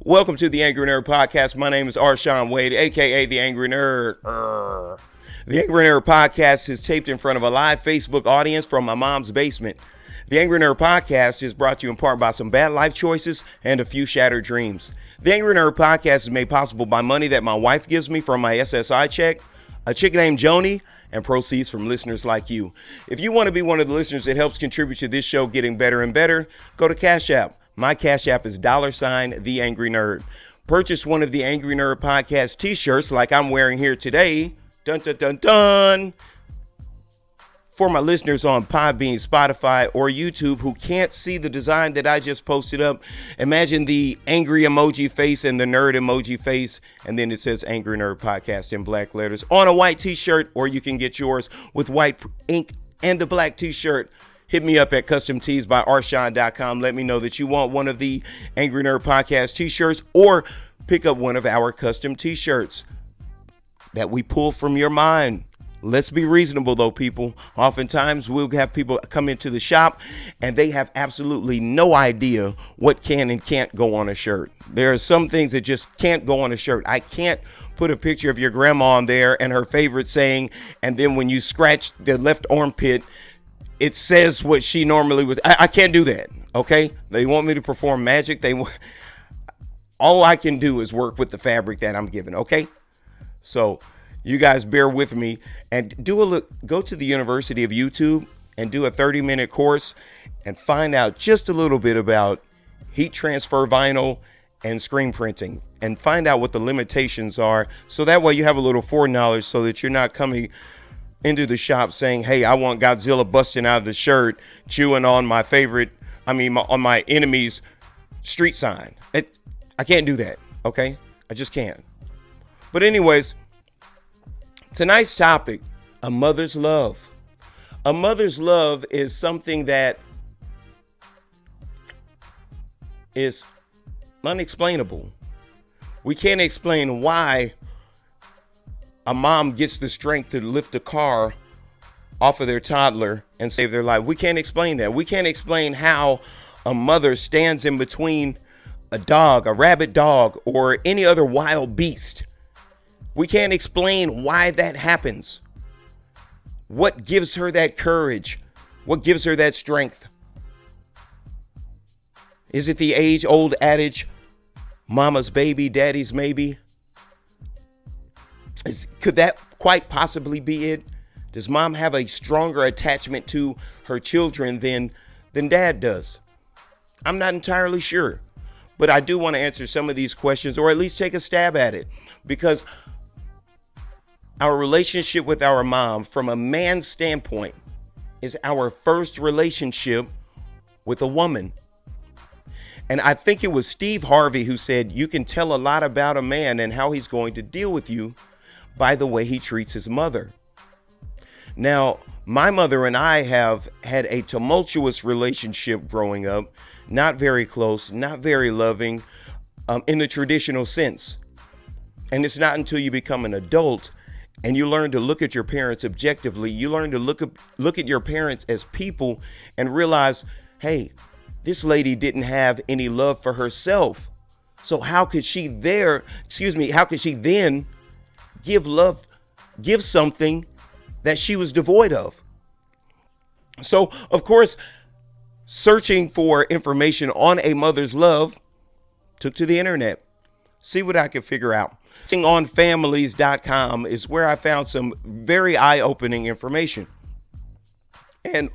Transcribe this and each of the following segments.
Welcome to the Angry Nerd Podcast. My name is Arshawn Wade, aka the Angry Nerd. The Angry Nerd Podcast is taped in front of a live Facebook audience from my mom's basement. The Angry Nerd Podcast is brought to you in part by some bad life choices and a few shattered dreams. The Angry Nerd Podcast is made possible by money that my wife gives me from my SSI check, a chick named Joni, and proceeds from listeners like you. If you want to be one of the listeners that helps contribute to this show getting better and better, go to Cash App. My Cash App is $The Angry Nerd. Purchase one of the Angry Nerd Podcast t-shirts like I'm wearing here today. Dun, dun, dun, dun. For my listeners on Podbean, Spotify, or YouTube who can't see the design that I just posted up, imagine the angry emoji face and the nerd emoji face, and then it says Angry Nerd Podcast in black letters on a white t-shirt, or you can get yours with white ink and a black t-shirt. Hit me up at customteesbyarshawn.com. Let me know that you want one of the Angry Nerd Podcast t-shirts, or pick up one of our custom t-shirts that we pull from your mind. Let's be reasonable, though, people. Oftentimes, we'll have people come into the shop and they have absolutely no idea what can and can't go on a shirt. There are some things that just can't go on a shirt. I can't put a picture of your grandma on there and her favorite saying, and then when you scratch the left armpit, it says what she normally would. I can't do that. Okay. They want me to perform magic. All I can do is work with the fabric that I'm given. Okay. So you guys bear with me and go to the University of YouTube and do a 30-minute course and find out just a little bit about heat transfer vinyl and screen printing, and find out what the limitations are. So that way you have a little foreknowledge, so that you're not coming into the shop saying, hey, I want Godzilla busting out of the shirt, chewing on on my enemy's street sign. I can't do that, okay? I just can't. But anyways, tonight's topic, a mother's love. A mother's love is something that is unexplainable. We can't explain why a mom gets the strength to lift a car off of their toddler and save their life. We can't explain that. We can't explain how a mother stands in between a dog, a rabid dog, or any other wild beast. We can't explain why that happens. What gives her that courage? What gives her that strength? Is it the age-old adage, mama's baby, daddy's maybe? Could that quite possibly be it? Does mom have a stronger attachment to her children than dad does? I'm not entirely sure, but I do want to answer some of these questions, or at least take a stab at it, because our relationship with our mom, from a man's standpoint, is our first relationship with a woman. And I think it was Steve Harvey who said, you can tell a lot about a man and how he's going to deal with you by the way he treats his mother. Now, my mother and I have had a tumultuous relationship growing up, not very close, not very loving, in the traditional sense. And it's not until you become an adult and you learn to look at your parents objectively, you learn to look at your parents as people and realize, hey, this lady didn't have any love for herself. So how could she then give something that she was devoid of? So, of course, searching for information on a mother's love, took to the internet, see what I could figure out. On families.com is where I found some very eye-opening information. And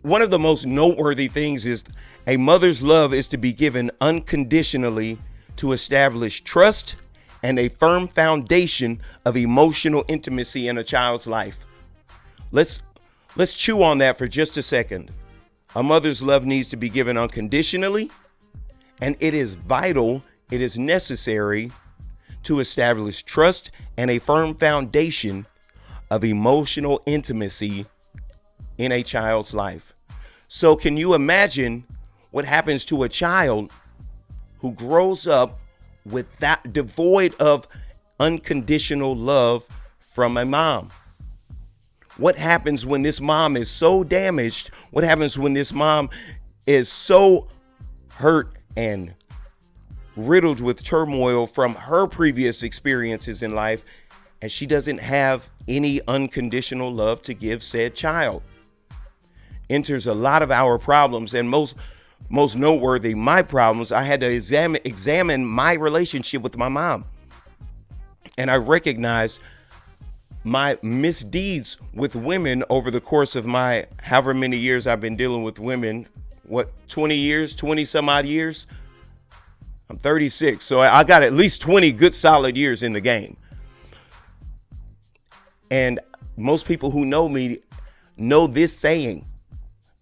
one of the most noteworthy things is a mother's love is to be given unconditionally to establish trust and a firm foundation of emotional intimacy in a child's life. Let's chew on that for just a second. A mother's love needs to be given unconditionally, and it is vital, it is necessary to establish trust and a firm foundation of emotional intimacy in a child's life. So can you imagine what happens to a child who grows up with that devoid of unconditional love from a mom? What happens when this mom is so damaged? What happens when this mom is so hurt and riddled with turmoil from her previous experiences in life, and she doesn't have any unconditional love to give said child. Enters a lot of our problems, and most noteworthy, my problems. I had to examine my relationship with my mom, and I recognized my misdeeds with women over the course of my however many years I've been dealing with women. 20 some odd years. I'm 36, so I got at least 20 good solid years in the game. And most people who know me know this saying: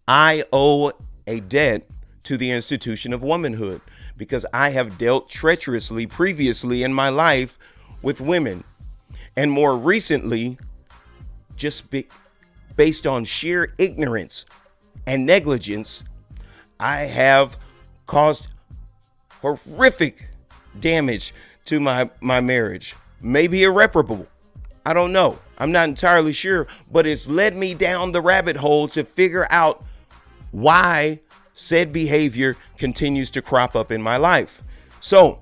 I owe a debt to the institution of womanhood, because I have dealt treacherously previously in my life with women. And more recently, just based on sheer ignorance and negligence, I have caused horrific damage to my marriage. Maybe irreparable. I don't know. I'm not entirely sure, but it's led me down the rabbit hole to figure out why said behavior continues to crop up in my life. So,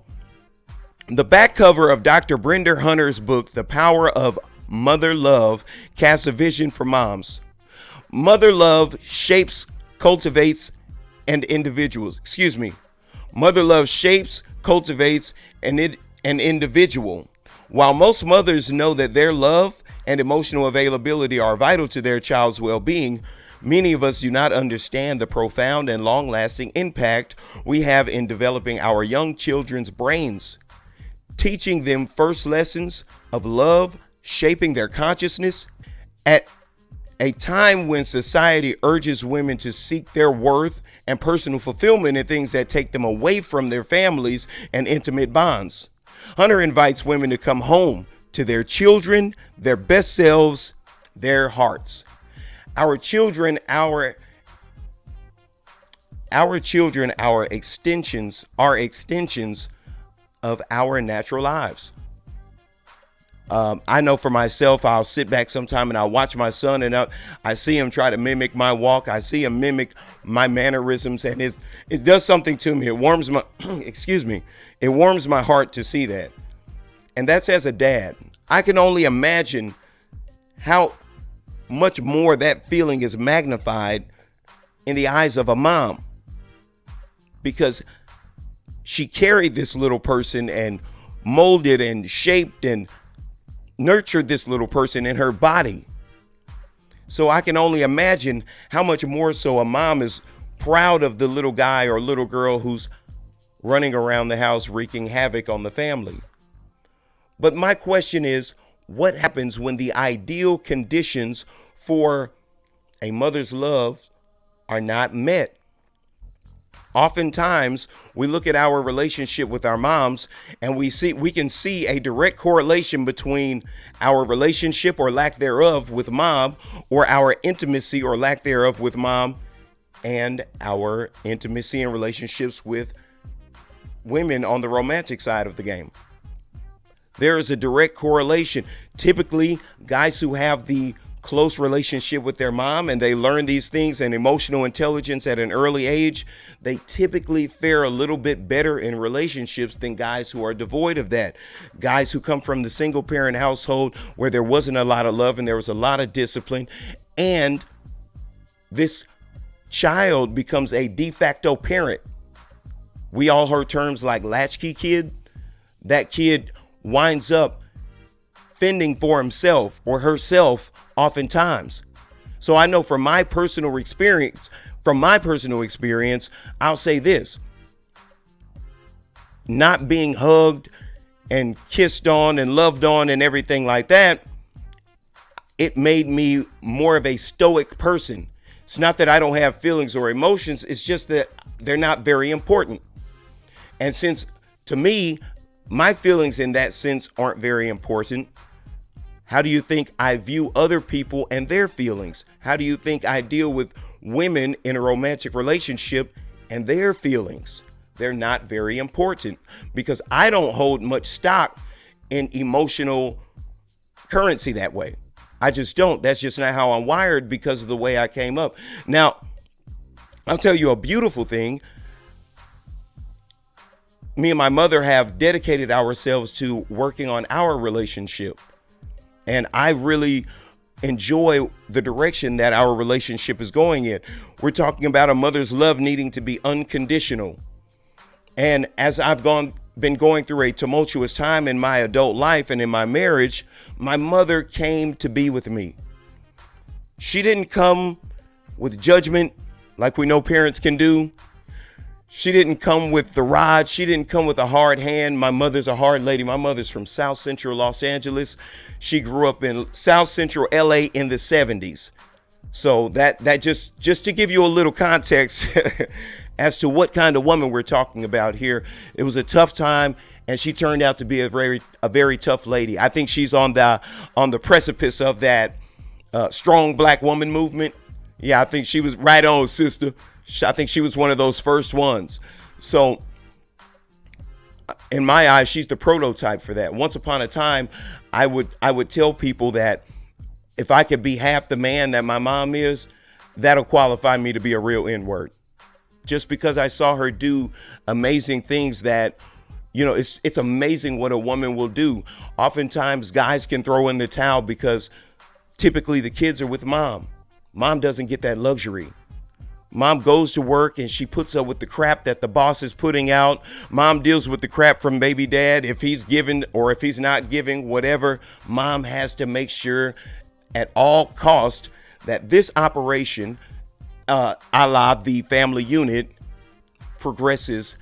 the back cover of Dr. Brenda Hunter's book, The Power of Mother Love, casts a vision for moms. Mother love shapes, cultivates, and individuals. Mother love shapes, cultivates, an individual. While most mothers know that their love and emotional availability are vital to their child's well-being, many of us do not understand the profound and long-lasting impact we have in developing our young children's brains, teaching them first lessons of love, shaping their consciousness. At a time when society urges women to seek their worth and personal fulfillment in things that take them away from their families and intimate bonds, Hunter invites women to come home to their children, their best selves, their hearts. Our children, our extensions are extensions of our natural lives. I know for myself, I'll sit back sometime and I'll watch my son, and I see him try to mimic my walk. I see him mimic my mannerisms, and it does something to me. It warms my, it warms my heart to see that. And that's as a dad. I can only imagine how much more that feeling is magnified in the eyes of a mom, because she carried this little person and molded and shaped and nurtured this little person in her body. So I can only imagine how much more so a mom is proud of the little guy or little girl who's running around the house wreaking havoc on the family. But my question is, what happens when the ideal conditions for a mother's love are not met? Oftentimes, we look at our relationship with our moms and we can see a direct correlation between our relationship or lack thereof with mom, or our intimacy or lack thereof with mom, and our intimacy and relationships with women on the romantic side of the game. There is a direct correlation. Typically, guys who have the close relationship with their mom and they learn these things and emotional intelligence at an early age, they typically fare a little bit better in relationships than guys who are devoid of that. Guys who come from the single parent household where there wasn't a lot of love and there was a lot of discipline, and this child becomes a de facto parent. We all heard terms like latchkey kid. That kid winds up fending for himself or herself oftentimes. So I know from my personal experience, I'll say this: not being hugged and kissed on and loved on and everything like that, it made me more of a stoic person. It's not that I don't have feelings or emotions, it's just that they're not very important. And since, to me, my feelings in that sense aren't very important, how do you think I view other people and their feelings? How do you think I deal with women in a romantic relationship and their feelings? They're not very important, because I don't hold much stock in emotional currency that way. I just don't. That's just not how I'm wired because of the way I came up. Now, I'll tell you a beautiful thing. me and my mother have dedicated ourselves to working on our relationship. And I really enjoy the direction that our relationship is going in. We're talking about a mother's love needing to be unconditional. And as I've been going through a tumultuous time in my adult life and in my marriage, my mother came to be with me. She didn't come with judgment like we know parents can do. She didn't come with the rod. She didn't come with a hard hand. My mother's a hard lady. My mother's from South Central Los Angeles. She grew up in South Central LA in the 70s. So that just to give you a little context as to what kind of woman we're talking about here. It was a tough time, and she turned out to be a very tough lady. I think she's on the precipice of that strong black woman movement. Yeah, I think she was right on, sister. I think she was one of those first ones. So in my eyes, she's the prototype for that. Once upon a time, I would tell people that if I could be half the man that my mom is, that'll qualify me to be a real N-word. Just because I saw her do amazing things that, it's amazing what a woman will do. Oftentimes guys can throw in the towel because typically the kids are with mom. Mom doesn't get that luxury. Mom goes to work and she puts up with the crap that the boss is putting out. Mom deals with the crap from baby dad. If he's giving or if he's not giving, whatever, mom has to make sure at all cost that this operation, a la the family unit, progresses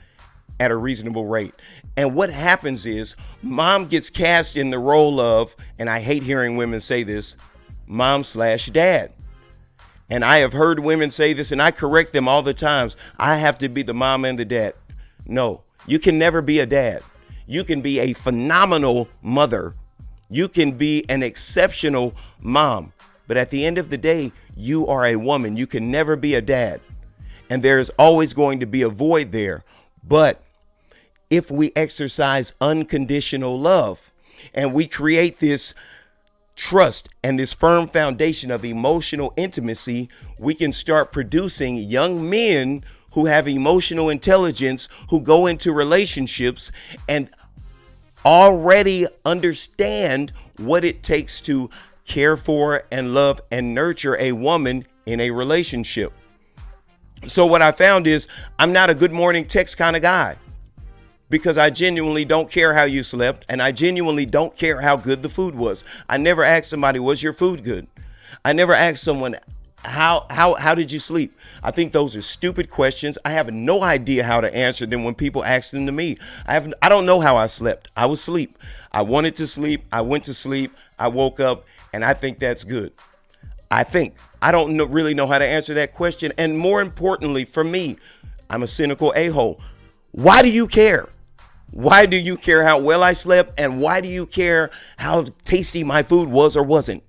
at a reasonable rate. And what happens is mom gets cast in the role of, and I hate hearing women say this, mom/dad. And I have heard women say this, and I correct them all the times. I have to be the mom and the dad. No, you can never be a dad. You can be a phenomenal mother. You can be an exceptional mom. But at the end of the day, you are a woman. You can never be a dad. And there's always going to be a void there. But if we exercise unconditional love and we create this trust and this firm foundation of emotional intimacy, we can start producing young men who have emotional intelligence, who go into relationships and already understand what it takes to care for and love and nurture a woman in a relationship. So what I found is I'm not a good morning text kind of guy, because I genuinely don't care how you slept, and I genuinely don't care how good the food was. I never asked somebody, was your food good? I never asked someone, how did you sleep? I think those are stupid questions. I have no idea how to answer them when people ask them to me. I don't know how I slept. I was asleep. I wanted to sleep. I went to sleep. I woke up, and I think that's good. I don't really know how to answer that question. And more importantly, for me, I'm a cynical a-hole. Why do you care? Why do you care how well I slept? And why do you care how tasty my food was or wasn't?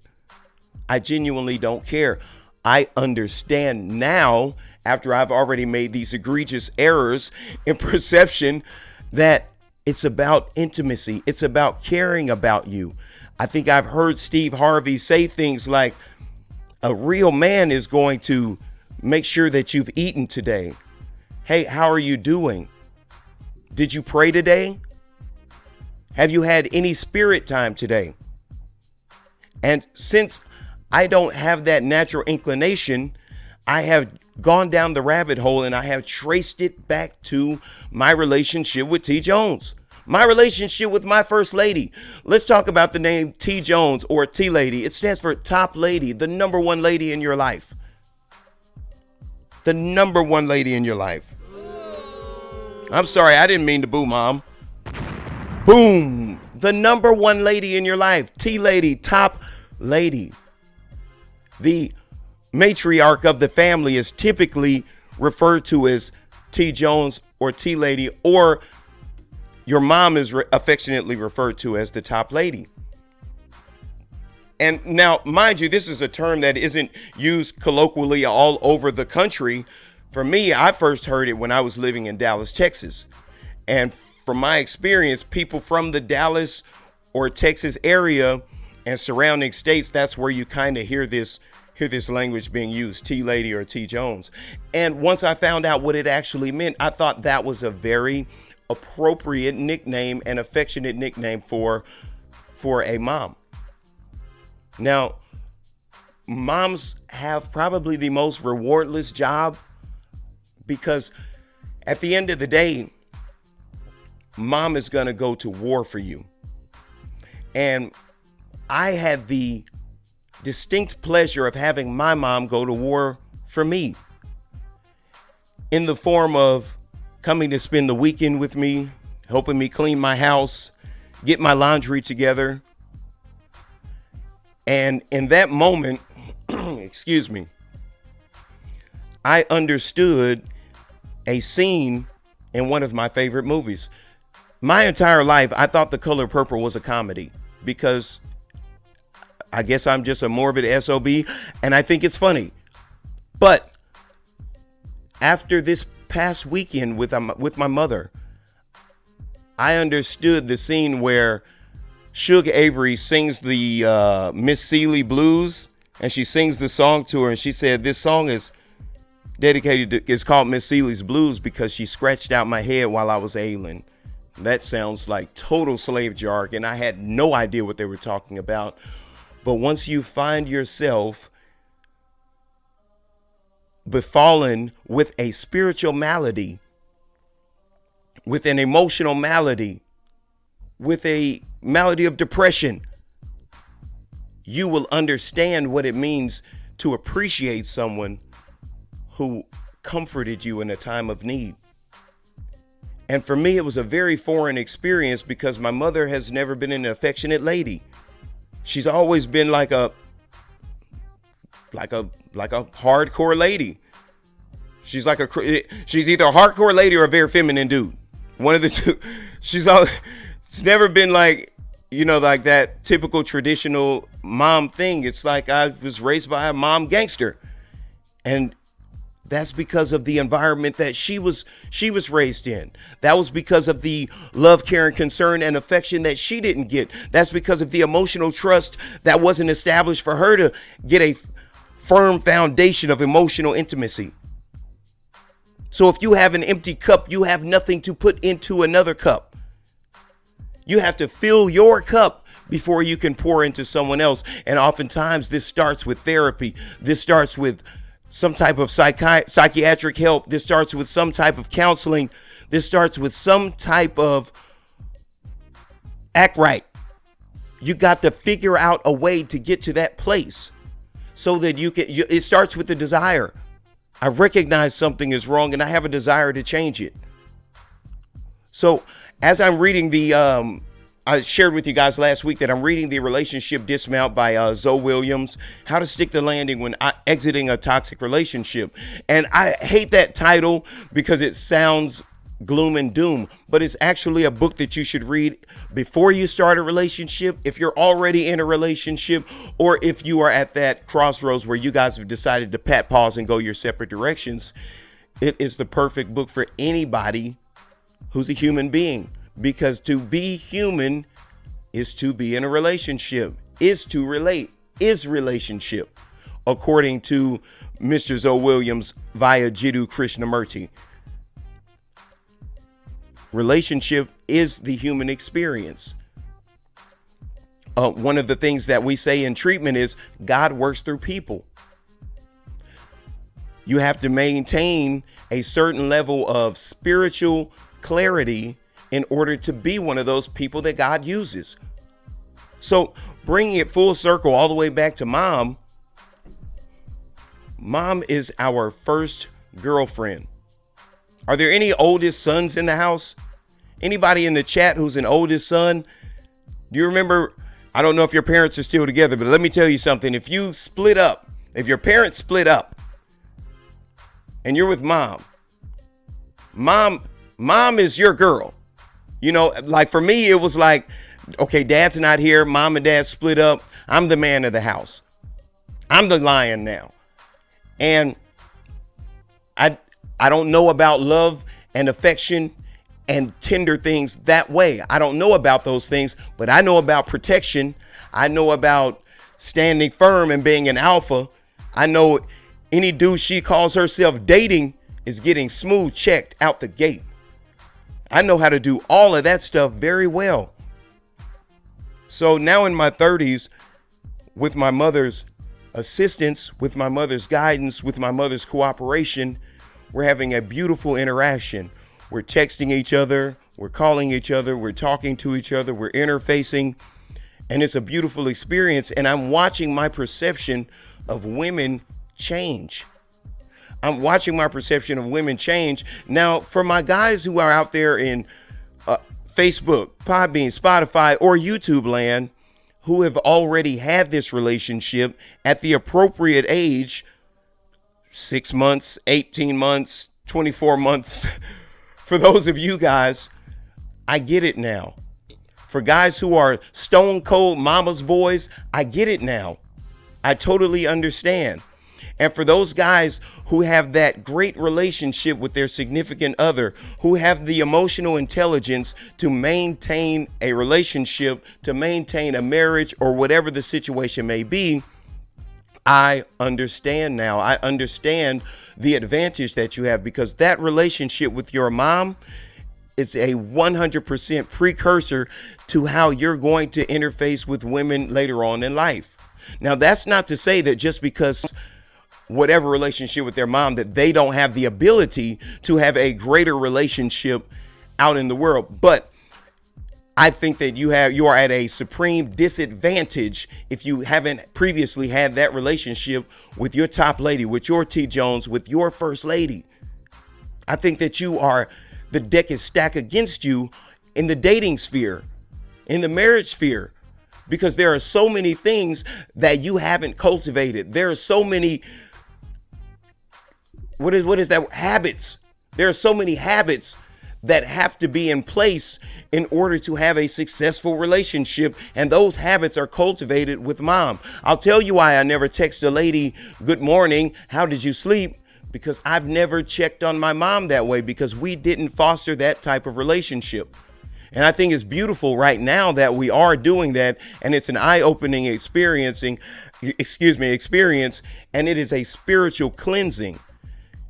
I genuinely don't care. I understand now, after I've already made these egregious errors in perception, that it's about intimacy. It's about caring about you. I think I've heard Steve Harvey say things like, a real man is going to make sure that you've eaten today. Hey, how are you doing? Did you pray today? Have you had any spirit time today? And since I don't have that natural inclination, I have gone down the rabbit hole and I have traced it back to my relationship with T. Jones, my relationship with my first lady. Let's talk about the name T. Jones, or T Lady. It stands for top lady, the number one lady in your life. The number one lady in your life. I'm sorry, I didn't mean to boo, Mom. Boom. The number one lady in your life. T Lady, top lady. The matriarch of the family is typically referred to as T Jones or T Lady, or your mom is affectionately referred to as the top lady. And now, mind you, this is a term that isn't used colloquially all over the country. For me, I first heard it when I was living in Dallas, Texas. And from my experience, people from the Dallas or Texas area and surrounding states, that's where you kind of hear this language being used, T Lady or T Jones. And once I found out what it actually meant, I thought that was a very appropriate nickname and affectionate nickname for a mom. Now, moms have probably the most rewardless job, because at the end of the day, mom is going to go to war for you. And I had the distinct pleasure of having my mom go to war for me, in the form of coming to spend the weekend with me, helping me clean my house, get my laundry together. And in that moment, excuse me, I understood a scene in one of my favorite movies. My entire life, I thought The Color Purple was a comedy, because I guess I'm just a morbid SOB and I think it's funny. But after this past weekend with my mother, I understood the scene where Suge Avery sings the Miss Seeley Blues, and she sings the song to her, and she said, this song is dedicated to, it's called Miss Seeley's Blues because she scratched out my head while I was ailing. That sounds like total slave jargon. I had no idea what they were talking about. But once you find yourself befallen with a spiritual malady, with an emotional malady, with a malady of depression, you will understand what it means to appreciate someone who comforted you in a time of need. And for me, it was a very foreign experience, because my mother has never been an affectionate lady. She's always been like a hardcore lady. She's either a hardcore lady or a very feminine dude. One of the two. It's never been like, like that typical traditional mom thing. It's like I was raised by a mom gangster. And that's because of the environment that she was raised in. That was because of the love, care, and concern and affection that she didn't get. That's because of the emotional trust that wasn't established for her to get a firm foundation of emotional intimacy. So if you have an empty cup, you have nothing to put into another cup. You have to fill your cup before you can pour into someone else. And oftentimes this starts with therapy. This starts with some type of psychiatric help. This starts with some type of counseling. This starts with some type of act right. You got to figure out a way to get to that place so that it starts with the desire. I recognize something is wrong and I have a desire to change it. So as I'm reading I shared with you guys last week that I'm reading The Relationship Dismount by Zoe Williams, How to Stick the Landing When Exiting a Toxic Relationship. And I hate that title because it sounds gloom and doom, but it's actually a book that you should read before you start a relationship, if you're already in a relationship, or if you are at that crossroads where you guys have decided to pat pause and go your separate directions. It is the perfect book for anybody who's a human being. Because to be human is to be in a relationship, is to relate, is relationship, according to Mr. Zoe Williams via Jiddu Krishnamurti. Relationship is the human experience. One of the things that we say in treatment is God works through people. You have to maintain a certain level of spiritual clarity in order to be one of those people that God uses. So bringing it full circle all the way back to mom. Mom is our first girlfriend. Are there any oldest sons in the house? Anybody in the chat who's an oldest son? Do you remember? I don't know if your parents are still together, but let me tell you something. If you split up, if your parents split up and you're with mom is your girl. Like for me, it was like, okay, dad's not here. Mom and dad split up. I'm the man of the house. I'm the lion now. And I don't know about love and affection and tender things that way. I don't know about those things, but I know about protection. I know about standing firm and being an alpha. I know any dude she calls herself dating is getting smooth checked out the gate. I know how to do all of that stuff very well. So now in my 30s, with my mother's assistance, with my mother's guidance, with my mother's cooperation, we're having a beautiful interaction. We're texting each other, we're calling each other, we're talking to each other, we're interfacing, and it's a beautiful experience. And I'm watching my perception of women change. I'm watching my perception of women change. Now, for my guys who are out there in Facebook, Podbean, Spotify, or YouTube land, who have already had this relationship at the appropriate age, 6 months, 18 months, 24 months, for those of you guys, I get it now. For guys who are stone cold mama's boys, I get it now. I totally understand. And for those guys who have that great relationship with their significant other, who have the emotional intelligence to maintain a relationship, to maintain a marriage, or whatever the situation may be, I understand now. I understand the advantage that you have, because that relationship with your mom is a 100% precursor to how you're going to interface with women later on in life. Now, that's not to say that just because whatever relationship with their mom, that they don't have the ability to have a greater relationship out in the world. But I think that you are at a supreme disadvantage if you haven't previously had that relationship with your top lady, with your T. Jones, with your first lady. I think that the deck is stacked against you in the dating sphere, in the marriage sphere, because there are so many things that you haven't cultivated. There are so many what is that? Habits. There are so many habits that have to be in place in order to have a successful relationship. And those habits are cultivated with mom. I'll tell you why I never text a lady, good morning, how did you sleep? Because I've never checked on my mom that way, because we didn't foster that type of relationship. And I think it's beautiful right now that we are doing that. And it's an eye-opening experience. And it is a spiritual cleansing.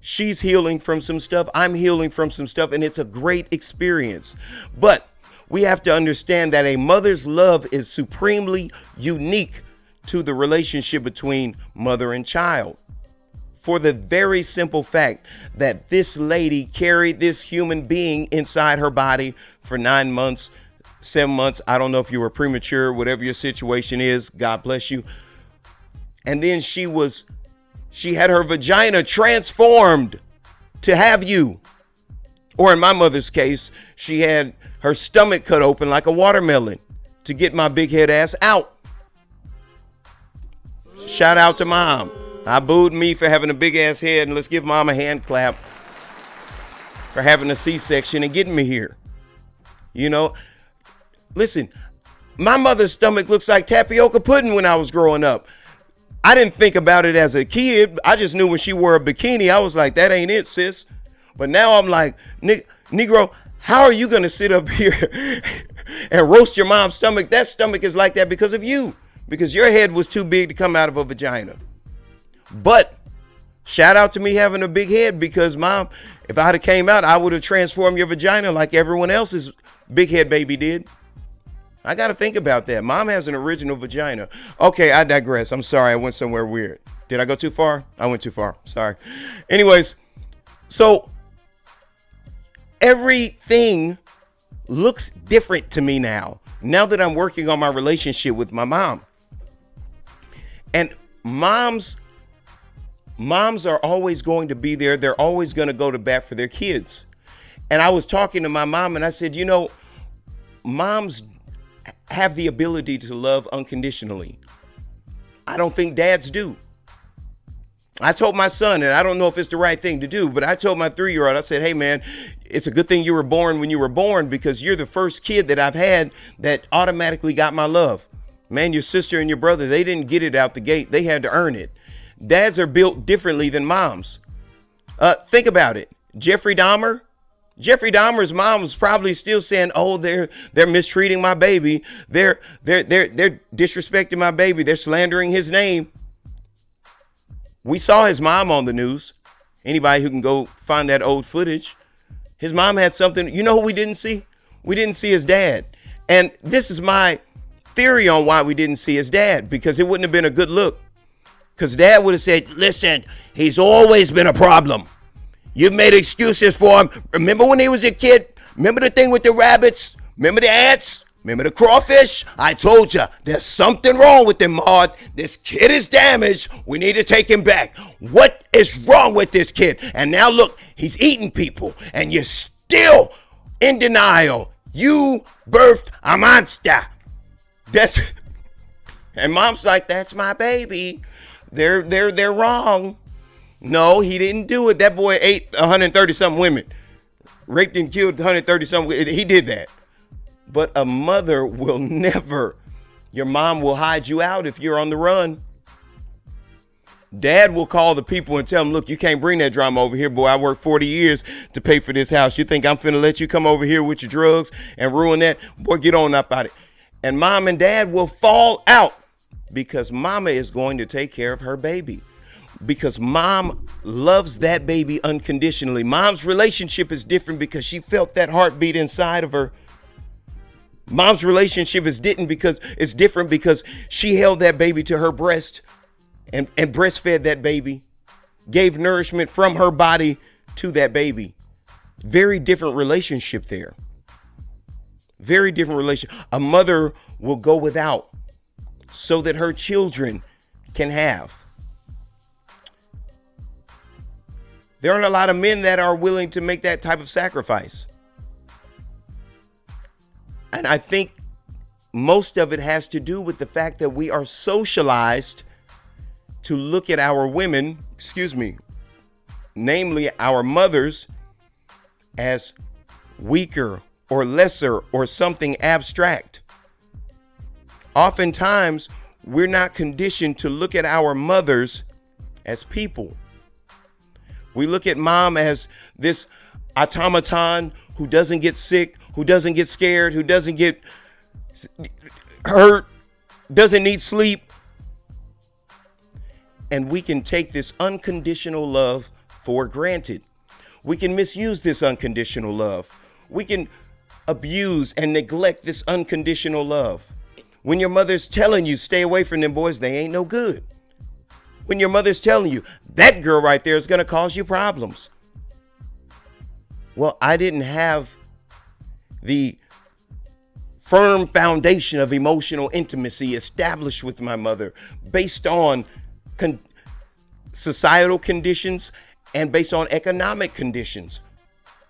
She's healing from some stuff. I'm healing from some stuff. And it's a great experience. But we have to understand that a mother's love is supremely unique to the relationship between mother and child. For the very simple fact that this lady carried this human being inside her body for 9 months, 7 months. I don't know if you were premature, whatever your situation is. God bless you. And then she had her vagina transformed to have you. Or in my mother's case, she had her stomach cut open like a watermelon to get my big head ass out. Shout out to mom. I booed me for having a big ass head, and let's give mom a hand clap for having a C-section and getting me here. You know, listen, my mother's stomach looks like tapioca pudding when I was growing up. I didn't think about it as a kid. I just knew when she wore a bikini, I was like, that ain't it, sis. But now I'm like, Negro, how are you going to sit up here and roast your mom's stomach? That stomach is like that because of you, because your head was too big to come out of a vagina. But shout out to me having a big head, because mom, if I had came out, I would have transformed your vagina like everyone else's big head baby did. I got to think about that. Mom has an original vagina. Okay, I digress. I'm sorry. I went somewhere weird. Did I go too far? I went too far. Sorry. Anyways, so everything looks different to me now that I'm working on my relationship with my mom. And moms are always going to be there. They're always going to go to bat for their kids. And I was talking to my mom and I said, you know, moms have the ability to love unconditionally. I don't think dads do. I told my son, and I don't know if it's the right thing to do, but I told my 3-year-old, I said, hey man, it's a good thing you were born when you were born, because you're the first kid that I've had that automatically got my love. Man, your sister and your brother, they didn't get it out the gate. They had to earn it. Dads are built differently than moms. Think about it. Jeffrey Dahmer's mom was probably still saying, oh, they're mistreating my baby. They're disrespecting my baby. They're slandering his name. We saw his mom on the news. Anybody who can go find that old footage, His mom had something. You know who we didn't see? We didn't see his dad. And this is my theory on why we didn't see his dad, because it wouldn't have been a good look. Because dad would have said, listen, he's always been a problem. You've made excuses for him. Remember when he was a kid? Remember the thing with the rabbits? Remember the ants? Remember the crawfish? I told you, there's something wrong with him, Maud. This kid is damaged. We need to take him back. What is wrong with this kid? And now look, he's eating people, and you're still in denial. You birthed a monster. And mom's like, that's my baby. They're wrong. No, he didn't do it. That boy ate 130 something women, raped and killed 130 something. He did that. But a mother will never. Your mom will hide you out if you're on the run. Dad will call the people and tell them, look, you can't bring that drama over here, boy. I worked 40 years to pay for this house. You think I'm finna let you come over here with your drugs and ruin that? Boy, get on up out of it. And mom and dad will fall out because mama is going to take care of her baby. Because mom loves that baby unconditionally. Mom's relationship is different because she felt that heartbeat inside of her. Mom's relationship is different because she held that baby to her breast and breastfed that baby, gave nourishment from her body to that baby. Very different relationship there. Very different relationship. A mother will go without so that her children can have. There aren't a lot of men that are willing to make that type of sacrifice. And I think most of it has to do with the fact that we are socialized to look at our women, namely our mothers, as weaker or lesser or something abstract. Oftentimes, we're not conditioned to look at our mothers as people. We look at mom as this automaton who doesn't get sick, who doesn't get scared, who doesn't get hurt, doesn't need sleep. And we can take this unconditional love for granted. We can misuse this unconditional love. We can abuse and neglect this unconditional love. When your mother's telling you, stay away from them boys, they ain't no good. When your mother's telling you, that girl right there is going to cause you problems. Well, I didn't have the firm foundation of emotional intimacy established with my mother based on societal conditions and based on economic conditions.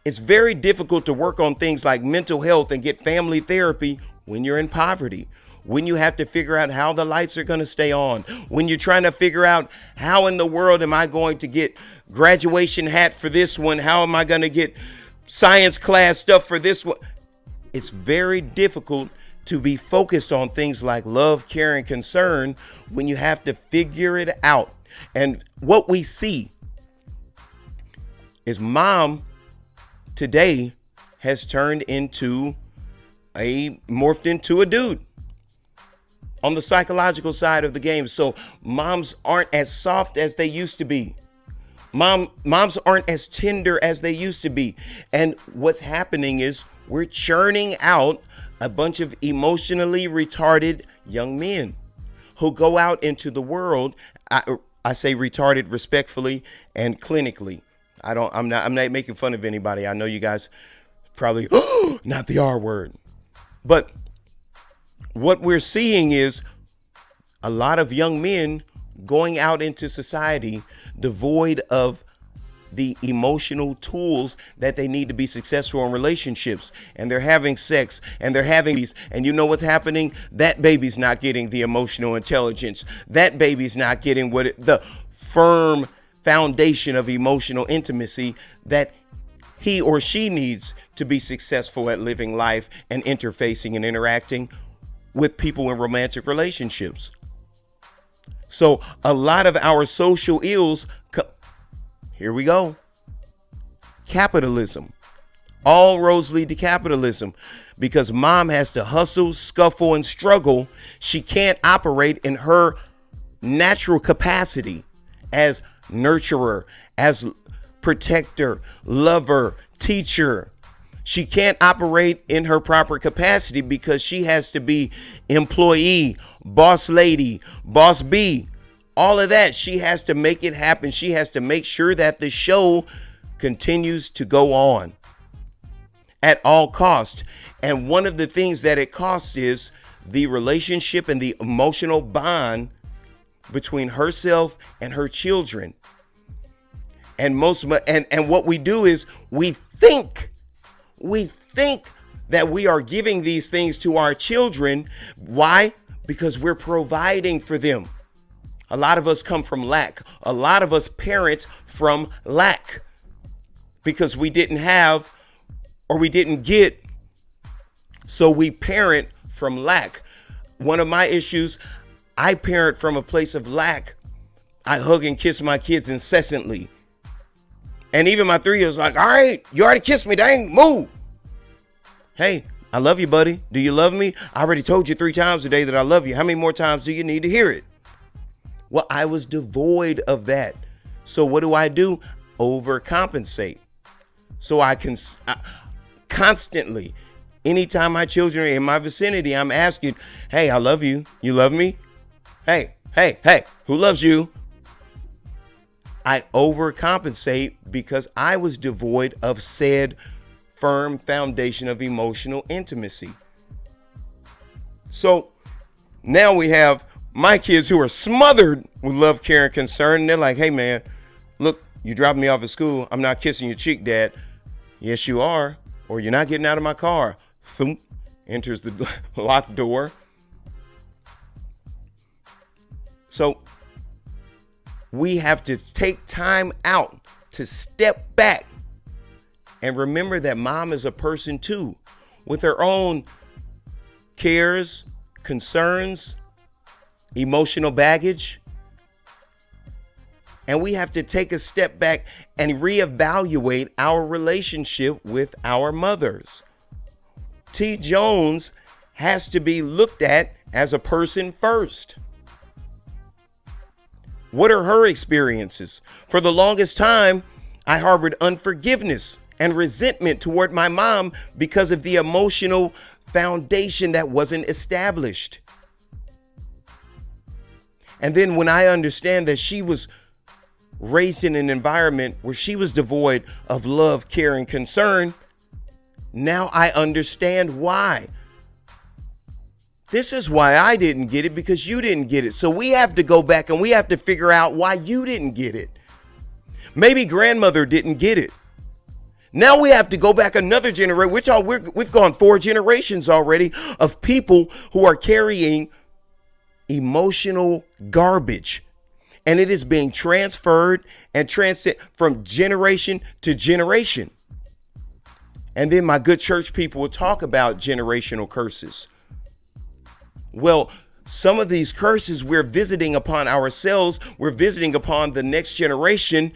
It's very difficult to work on things like mental health and get family therapy when you're in poverty, when you have to figure out how the lights are going to stay on, when you're trying to figure out how in the world am I going to get graduation hat for this one? How am I going to get science class stuff for this one? It's very difficult to be focused on things like love, care, and concern when you have to figure it out. And what we see is mom today has turned into morphed into a dude on the psychological side of the game. So moms aren't as soft as they used to be. Moms aren't as tender as they used to be. And what's happening is we're churning out a bunch of emotionally retarded young men who go out into the world. I say retarded respectfully and clinically. I'm not making fun of anybody. I know you guys probably, not the R word. But what we're seeing is a lot of young men going out into society devoid of the emotional tools that they need to be successful in relationships. And they're having sex and they're having these. And you know what's happening? That baby's not getting the emotional intelligence. That baby's not getting the firm foundation of emotional intimacy that he or she needs to be successful at living life and interfacing and interacting with people in romantic relationships. So a lot of our social ills, here we go. Capitalism. All roads lead to capitalism because mom has to hustle, scuffle, and struggle. She can't operate in her natural capacity as nurturer, as protector, lover, teacher. She can't operate in her proper capacity because she has to be employee, boss lady, boss B, all of that. She has to make it happen. She has to make sure that the show continues to go on at all costs. And one of the things that it costs is the relationship and the emotional bond between herself and her children. And what we do is we think that we are giving these things to our children. Why? Because we're providing for them. A lot of us come from lack. A lot of us parent from lack because we didn't have or we didn't get. So we parent from lack. One of my issues, I parent from a place of lack. I hug and kiss my kids incessantly. And even my 3-year-old's like, all right, you already kissed me, dang, move. Hey, I love you, buddy. Do you love me? I already told you 3 times today that I love you. How many more times do you need to hear it? Well, I was devoid of that. So what do? Overcompensate. So I can constantly, anytime my children are in my vicinity, I'm asking, hey, I love you. You love me? Hey, who loves you? I overcompensate because I was devoid of said firm foundation of emotional intimacy. So now we have my kids who are smothered with love, care, and concern. And they're like, hey, man, look, you dropped me off at school. I'm not kissing your cheek, Dad. Yes, you are. Or you're not getting out of my car. Thump, enters the locked door. So we have to take time out to step back and remember that mom is a person too, with her own cares, concerns, emotional baggage. And we have to take a step back and reevaluate our relationship with our mothers. T. Jones has to be looked at as a person first. What are her experiences? For the longest time, I harbored unforgiveness and resentment toward my mom because of the emotional foundation that wasn't established. And then when I understand that she was raised in an environment where she was devoid of love, care, and concern, now I understand why. This is why I didn't get it, because you didn't get it. So we have to go back and we have to figure out why you didn't get it. Maybe grandmother didn't get it. Now we have to go back another generation, we've gone 4 generations already of people who are carrying emotional garbage. And it is being transferred and transit from generation to generation. And then my good church people will talk about generational curses. Well, some of these curses we're visiting upon ourselves, we're visiting upon the next generation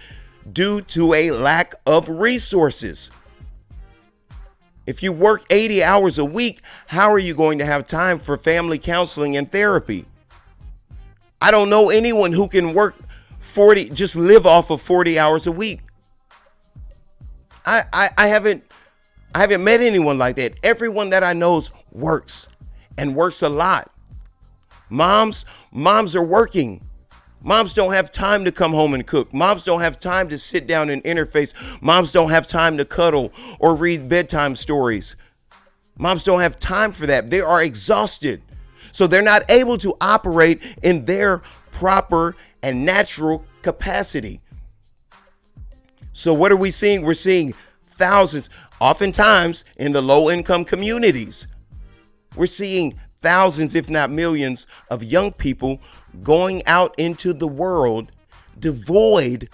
due to a lack of resources. If you work 80 hours a week, how are you going to have time for family counseling and therapy? I don't know anyone who can work 40, just live off of 40 hours a week. I haven't met anyone like that. Everyone that I know works and works a lot. Moms are working. Moms don't have time to come home and cook. Moms don't have time to sit down and interface. Moms don't have time to cuddle or read bedtime stories. Moms don't have time for that. They are exhausted. So they're not able to operate in their proper and natural capacity. So what are we seeing? We're seeing thousands, oftentimes in the low-income communities. We're seeing thousands, if not millions, of young people going out into the world devoid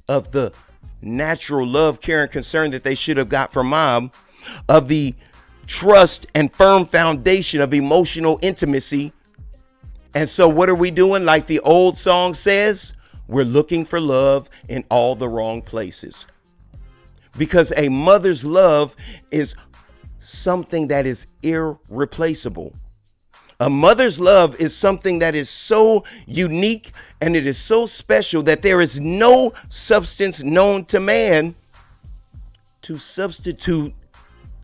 of the natural love, care, and concern that they should have got from mom, of the trust and firm foundation of emotional intimacy. And so what are we doing? Like the old song says, we're looking for love in all the wrong places. Because a mother's love is something that is irreplaceable. A mother's love is something that is so unique and it is so special that there is no substance known to man to substitute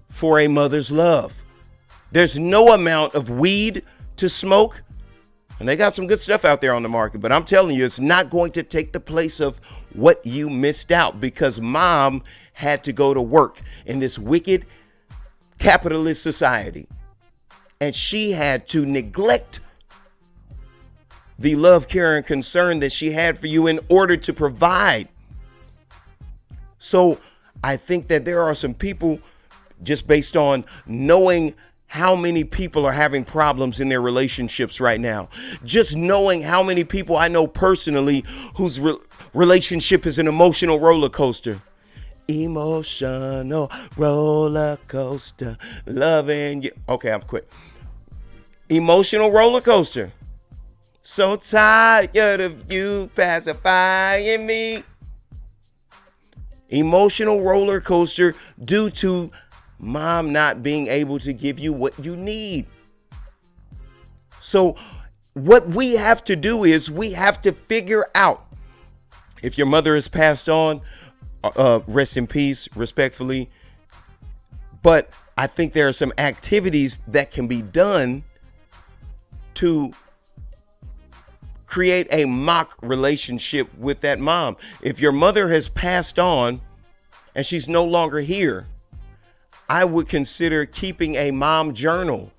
for a mother's love. There's no amount of weed to smoke, and they got some good stuff out there on the market, but I'm telling you, it's not going to take the place of what you missed out, because mom had to go to work in this wicked capitalist society, and she had to neglect the love, care, and concern that she had for you in order to provide. So I think that there are some people, just based on knowing how many people are having problems in their relationships right now, just knowing how many people I know personally whose relationship is an emotional roller coaster. Emotional roller coaster, loving you. Okay, I'm quit. Emotional roller coaster. So tired of you pacifying me. Emotional roller coaster due to mom not being able to give you what you need. So what we have to do is we have to figure out, if your mother has passed on, rest in peace, respectfully. But I think there are some activities that can be done to create a mock relationship with that mom. If your mother has passed on and she's no longer here, I would consider keeping a mom journal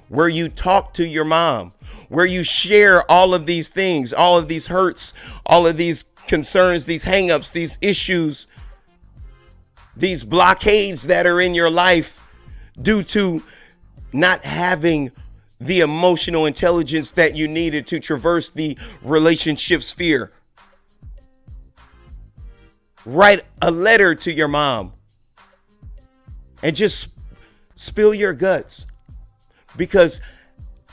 where you talk to your mom, where you share all of these things, all of these hurts, all of these concerns, these hangups, these issues, these blockades that are in your life due to not having the emotional intelligence that you needed to traverse the relationship sphere. Write a letter to your mom and just spill your guts. Because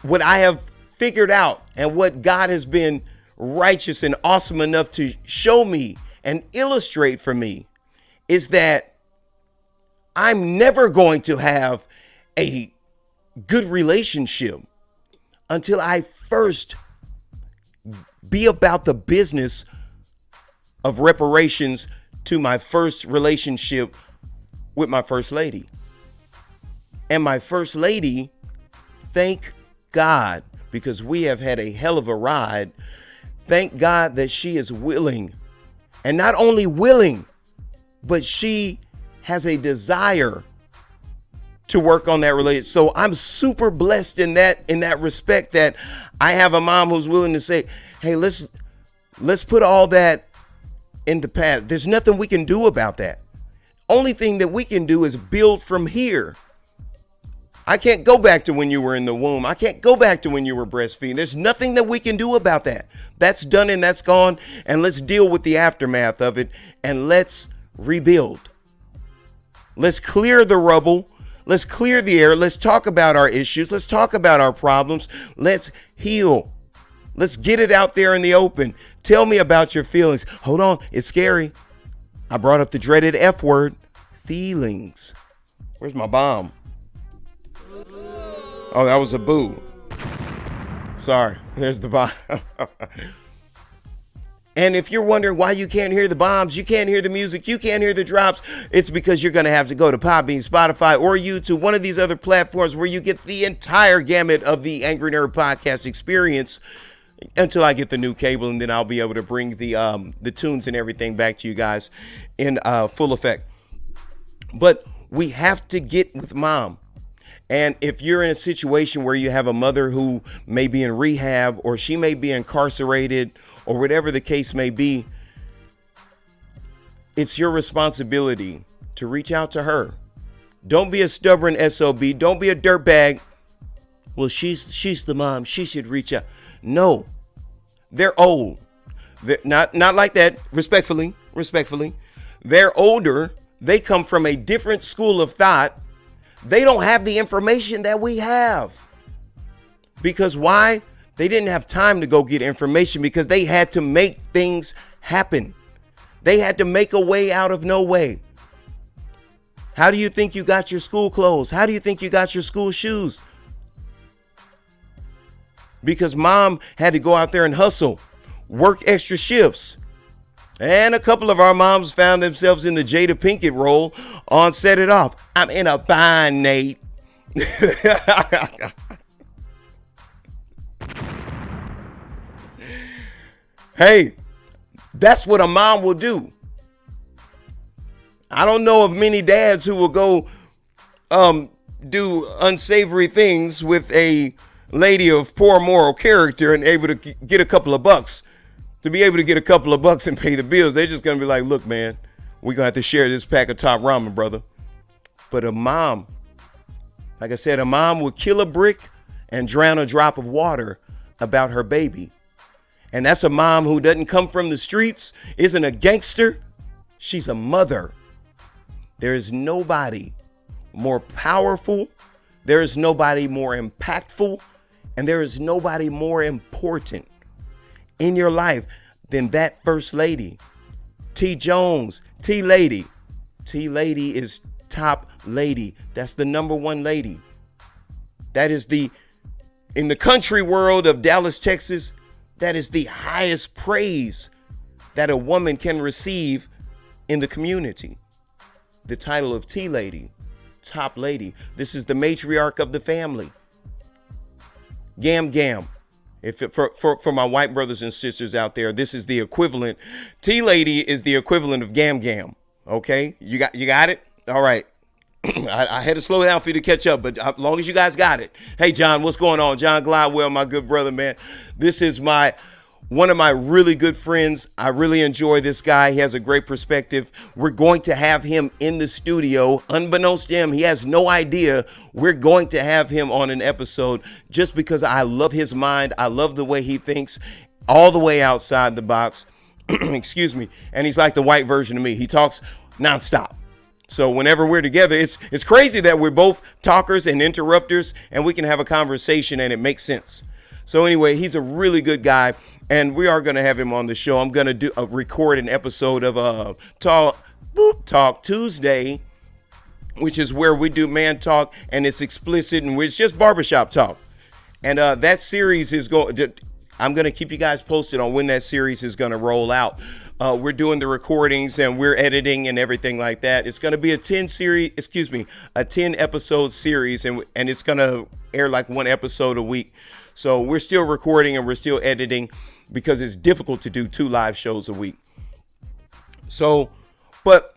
what I have figured out and what God has been righteous and awesome enough to show me and illustrate for me is that I'm never going to have a good relationship until I first be about the business of reparations to my first relationship with my first lady. And my first lady, thank God, because we have had a hell of a ride. Thank God that she is willing, and not only willing, but she has a desire to work on that relationship. So I'm super blessed in that respect, that I have a mom who's willing to say, hey, let's put all that in the past. There's nothing we can do about that. Only thing that we can do is build from here. I can't go back to when you were in the womb. I can't go back to when you were breastfeeding. There's nothing that we can do about that. That's done and that's gone. And let's deal with the aftermath of it, and let's rebuild. Let's clear the rubble. Let's clear the air. Let's talk about our issues. Let's talk about our problems. Let's heal. Let's get it out there in the open. Tell me about your feelings. Hold on. It's scary. I brought up the dreaded F word, feelings. Where's my bomb? Oh, that was a boo. Sorry. There's the bomb. And if you're wondering why you can't hear the bombs, you can't hear the music, you can't hear the drops, it's because you're going to have to go to Podbean, Spotify, or YouTube, one of these other platforms where you get the entire gamut of the Angry Nerd podcast experience until I get the new cable, and then I'll be able to bring the tunes and everything back to you guys in full effect. But we have to get with mom. And if you're in a situation where you have a mother who may be in rehab, or she may be incarcerated, or whatever the case may be, it's your responsibility to reach out to her. Don't be a stubborn SOB. Don't be a dirtbag. Well, she's the mom. She should reach out. No, they're old. They're not like that. Respectfully. They're older. They come from a different school of thought. They don't have the information that we have. Because why? They didn't have time to go get information, because they had to make things happen. They had to make a way out of no way. How do you think you got your school clothes? How do you think you got your school shoes? Because mom had to go out there and hustle, work extra shifts, And a couple of our moms found themselves in the Jada Pinkett role on Set It Off. I'm in a bind, Nate. Hey, that's what a mom will do. I don't know of many dads who will go do unsavory things with a lady of poor moral character and able to get a couple of bucks. To be able to get a couple of bucks and pay the bills, they're just going to be like, look, man, we're going to have to share this pack of top ramen, brother. But a mom, like I said, a mom would kill a brick and drown a drop of water about her baby. And that's a mom who doesn't come from the streets, isn't a gangster. She's a mother. There is nobody more powerful. There is nobody more impactful. And there is nobody more important in your life than that first lady. T. Jones, T. Lady. T. Lady is top lady. That's the number one lady. That is in the country world of Dallas, Texas, that is the highest praise that a woman can receive in the community. The title of T Lady, top lady. This is the matriarch of the family. Gam Gam. For my white brothers and sisters out there, this is the equivalent. T Lady is the equivalent of Gam Gam. Okay, you got it. All right. I had to slow down for you to catch up, but as long as you guys got it. Hey, John, what's going on? John Glidewell, my good brother, man. This is one of my really good friends. I really enjoy this guy. He has a great perspective. We're going to have him in the studio. Unbeknownst to him, he has no idea we're going to have him on an episode just because I love his mind. I love the way he thinks all the way outside the box. Excuse me. And he's like the white version of me. He talks nonstop. So whenever we're together, it's crazy that we're both talkers and interrupters and we can have a conversation and it makes sense. So anyway, he's a really good guy and we are going to have him on the show. I'm going to record an episode of Talk Tuesday, which is where we do man talk and it's explicit and it's just barbershop talk. And that series is I'm going to keep you guys posted on when that series is going to roll out. We're doing the recordings and we're editing and everything like that. It's going to be a 10 episode series and it's going to air like one episode a week. So we're still recording and we're still editing because it's difficult to do 2 live shows a week. So, but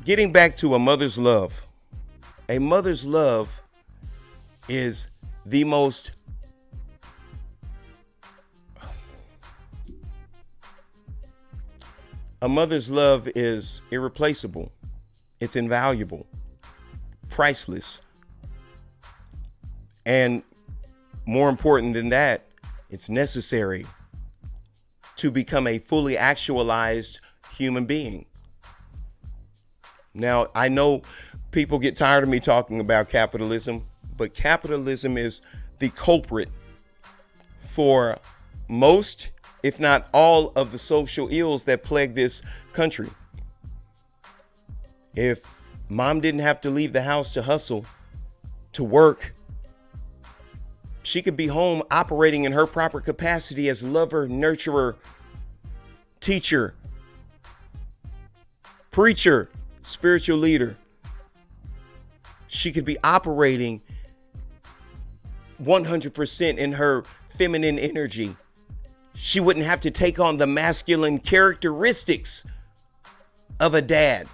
getting back to a mother's love is the most A mother's love is irreplaceable. It's invaluable, priceless. And more important than that, it's necessary to become a fully actualized human being. Now, I know people get tired of me talking about capitalism, but capitalism is the culprit for most, if not all, of the social ills that plague this country. If mom didn't have to leave the house to hustle, to work, she could be home operating in her proper capacity as lover, nurturer, teacher, preacher, spiritual leader. She could be operating 100% in her feminine energy. She wouldn't have to take on the masculine characteristics of a dad.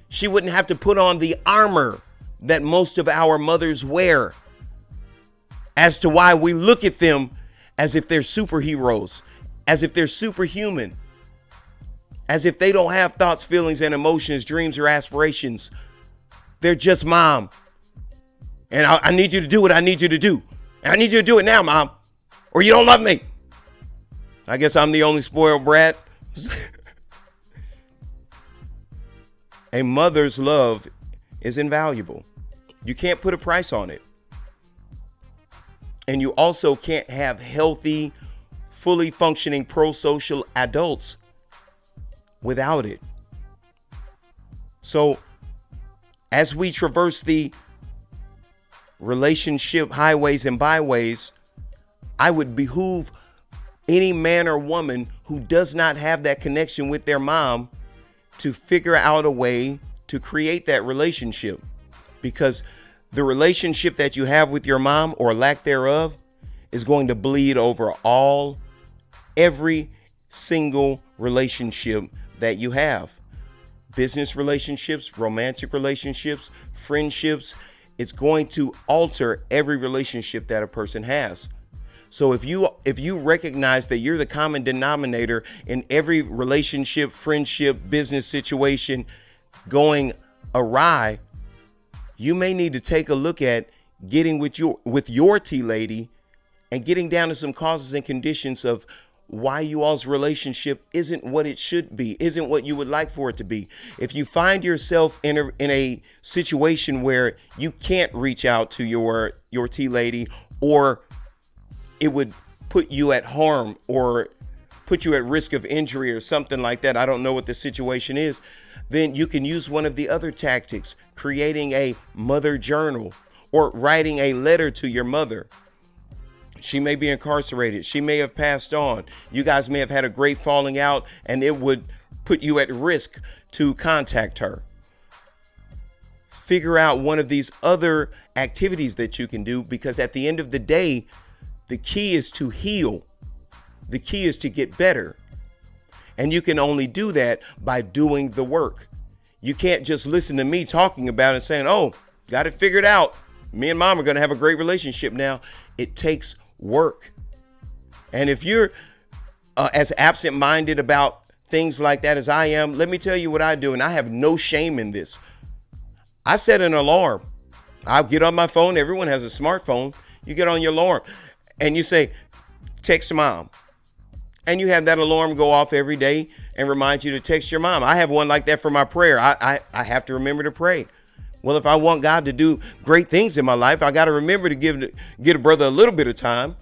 She wouldn't have to put on the armor that most of our mothers wear, as to why we look at them as if they're superheroes, as if they're superhuman, as if they don't have thoughts, feelings, and emotions, dreams, or aspirations. They're just mom. And I need you to do what I need you to do. And I need you to do it now, mom, or you don't love me. I guess I'm the only spoiled brat. A mother's love is invaluable. You can't put a price on it. And you also can't have healthy, fully functioning pro-social adults without it. So as we traverse the relationship highways and byways, I would behoove any man or woman who does not have that connection with their mom to figure out a way to create that relationship, because the relationship that you have with your mom or lack thereof is going to bleed over every single relationship that you have. Business relationships, romantic relationships, friendships. It's going to alter every relationship that a person has. So if you recognize that you're the common denominator in every relationship, friendship, business situation going awry, you may need to take a look at getting with your tea lady and getting down to some causes and conditions of why you all's relationship isn't what it should be, isn't what you would like for it to be. If you find yourself in a situation where you can't reach out to your tea lady, or it would put you at harm or put you at risk of injury or something like that, I don't know what the situation is, then you can use one of the other tactics, creating a mother journal or writing a letter to your mother. She may be incarcerated. She may have passed on. You guys may have had a great falling out, and it would put you at risk to contact her. Figure out one of these other activities that you can do, because at the end of the day, the key is to heal. The key is to get better. And you can only do that by doing the work. You can't just listen to me talking about it and saying, oh, got it figured out. Me and mom are going to have a great relationship now. It takes work. And if you're as absent-minded about things like that as I am, let me tell you what I do. And I have no shame in this. I set an alarm. I'll get on my phone. Everyone has a smartphone. You get on your alarm and you say, text mom. And you have that alarm go off every day and remind you to text your mom. I have one like that for my prayer. I have to remember to pray. Well, if I want God to do great things in my life, I got to remember to get a brother a little bit of time.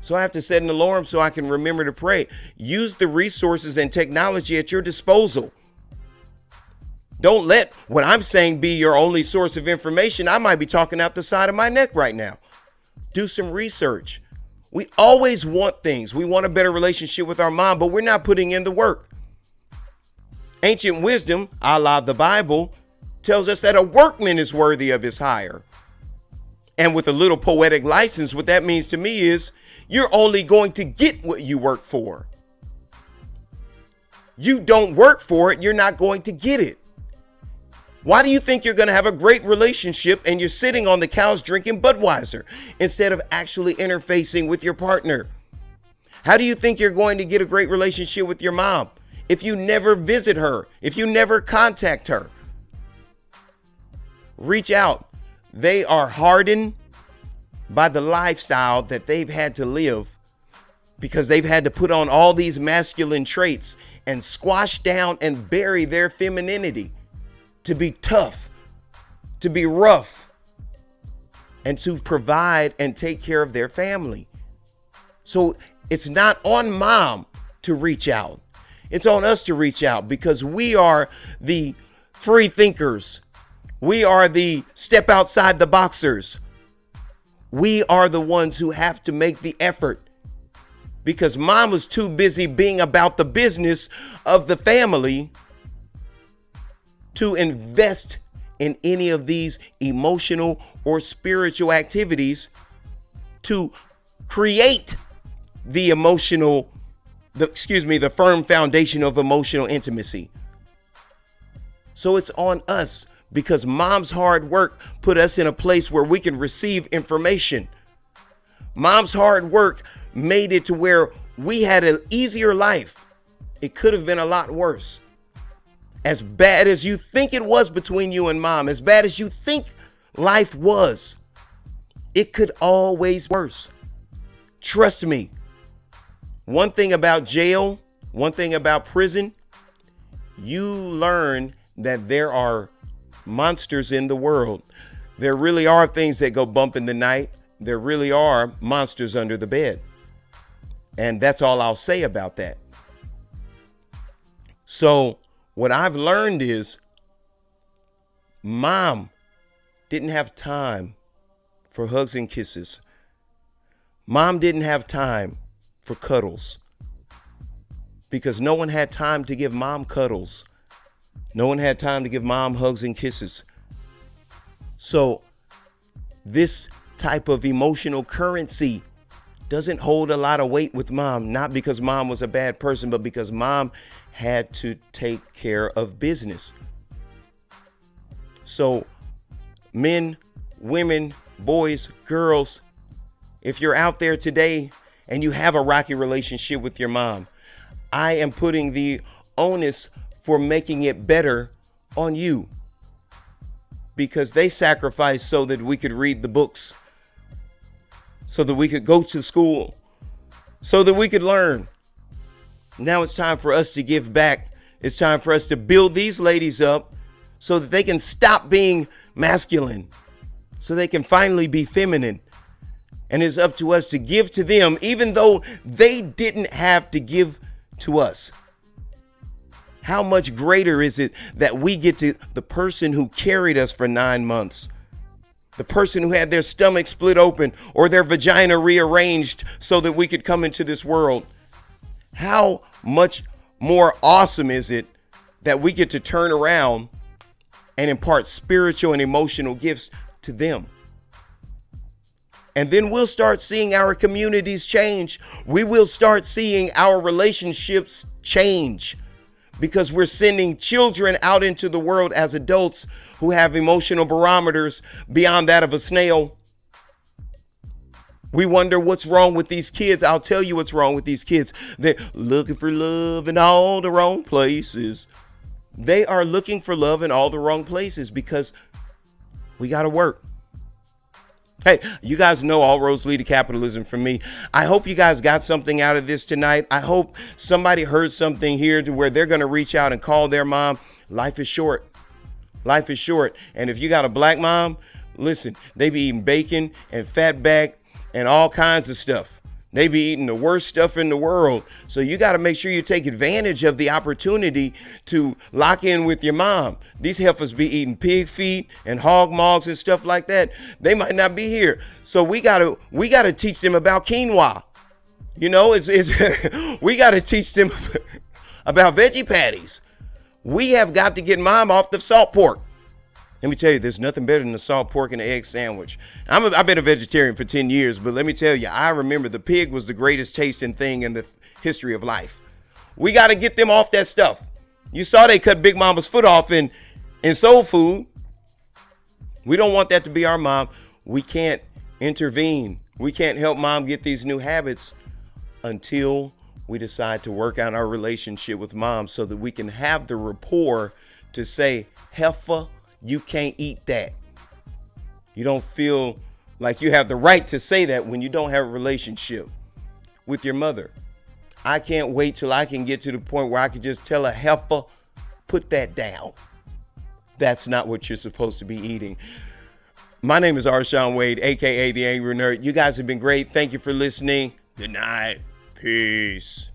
So I have to set an alarm so I can remember to pray. Use the resources and technology at your disposal. Don't let what I'm saying be your only source of information. I might be talking out the side of my neck right now. Do some research. We always want things. We want a better relationship with our mom, but we're not putting in the work. Ancient wisdom, a la the Bible, tells us that a workman is worthy of his hire. And with a little poetic license, what that means to me is you're only going to get what you work for. You don't work for it, you're not going to get it. Why do you think you're going to have a great relationship and you're sitting on the couch drinking Budweiser instead of actually interfacing with your partner? How do you think you're going to get a great relationship with your mom if you never visit her, if you never contact her? Reach out. They are hardened by the lifestyle that they've had to live, because they've had to put on all these masculine traits and squash down and bury their femininity to be tough, to be rough, and to provide and take care of their family. So it's not on mom to reach out. It's on us to reach out, because we are the free thinkers. We are the step outside the boxers. We are the ones who have to make the effort, because mom was too busy being about the business of the family to invest in any of these emotional or spiritual activities to create the firm foundation of emotional intimacy. So it's on us, because mom's hard work put us in a place where we can receive information. Mom's hard work made it to where we had an easier life. It could have been a lot worse. As bad as you think it was between you and mom, as bad as you think life was, it could always be worse. Trust me. One thing about jail, one thing about prison, you learn that there are monsters in the world. There really are things that go bump in the night. There really are monsters under the bed. And that's all I'll say about that. So what I've learned is mom didn't have time for hugs and kisses. Mom didn't have time for cuddles, because no one had time to give mom cuddles. No one had time to give mom hugs and kisses. So this type of emotional currency doesn't hold a lot of weight with mom, not because mom was a bad person, but because mom had to take care of business. So men, women, boys, girls, if you're out there today and you have a rocky relationship with your mom, I am putting the onus for making it better on you, because they sacrificed so that we could read the books, so that we could go to school, so that we could learn. Now it's time for us to give back. It's time for us to build these ladies up so that they can stop being masculine, so they can finally be feminine. And it's up to us to give to them, even though they didn't have to give to us. How much greater is it that we get to the person who carried us for 9 months, the person who had their stomach split open or their vagina rearranged so that we could come into this world? How much more awesome is it that we get to turn around and impart spiritual and emotional gifts to them? And then we'll start seeing our communities change. We will start seeing our relationships change, because we're sending children out into the world as adults who have emotional barometers beyond that of a snail. We wonder what's wrong with these kids. I'll tell you what's wrong with these kids. They're looking for love in all the wrong places. They are looking for love in all the wrong places because we got to work. Hey, you guys know all roads lead to capitalism from me. I hope you guys got something out of this tonight. I hope somebody heard something here to where they're going to reach out and call their mom. Life is short. Life is short. And if you got a black mom, listen, they be eating bacon and fatback and all kinds of stuff. They be eating the worst stuff in the world. So you got to make sure you take advantage of the opportunity to lock in with your mom. These heifers be eating pig feet and hog maws and stuff like that. They might not be here. So we got to teach them about quinoa. You know, we got to teach them about veggie patties. We have got to get mom off the salt pork. Let me tell you, there's nothing better than a salt pork and an egg sandwich. I've been a vegetarian for 10 years, but let me tell you, I remember the pig was the greatest tasting thing in the history of life. We got to get them off that stuff. You saw they cut Big Mama's foot off in soul food. We don't want that to be our mom. We can't intervene. We can't help mom get these new habits until we decide to work on our relationship with mom so that we can have the rapport to say, heifer, you can't eat that. You don't feel like you have the right to say that when you don't have a relationship with your mother. I can't wait till I can get to the point where I can just tell a heifer, put that down. That's not what you're supposed to be eating. My name is Arshawn Wade, aka The Angry Nerd. You guys have been great. Thank you for listening. Good night. Peace.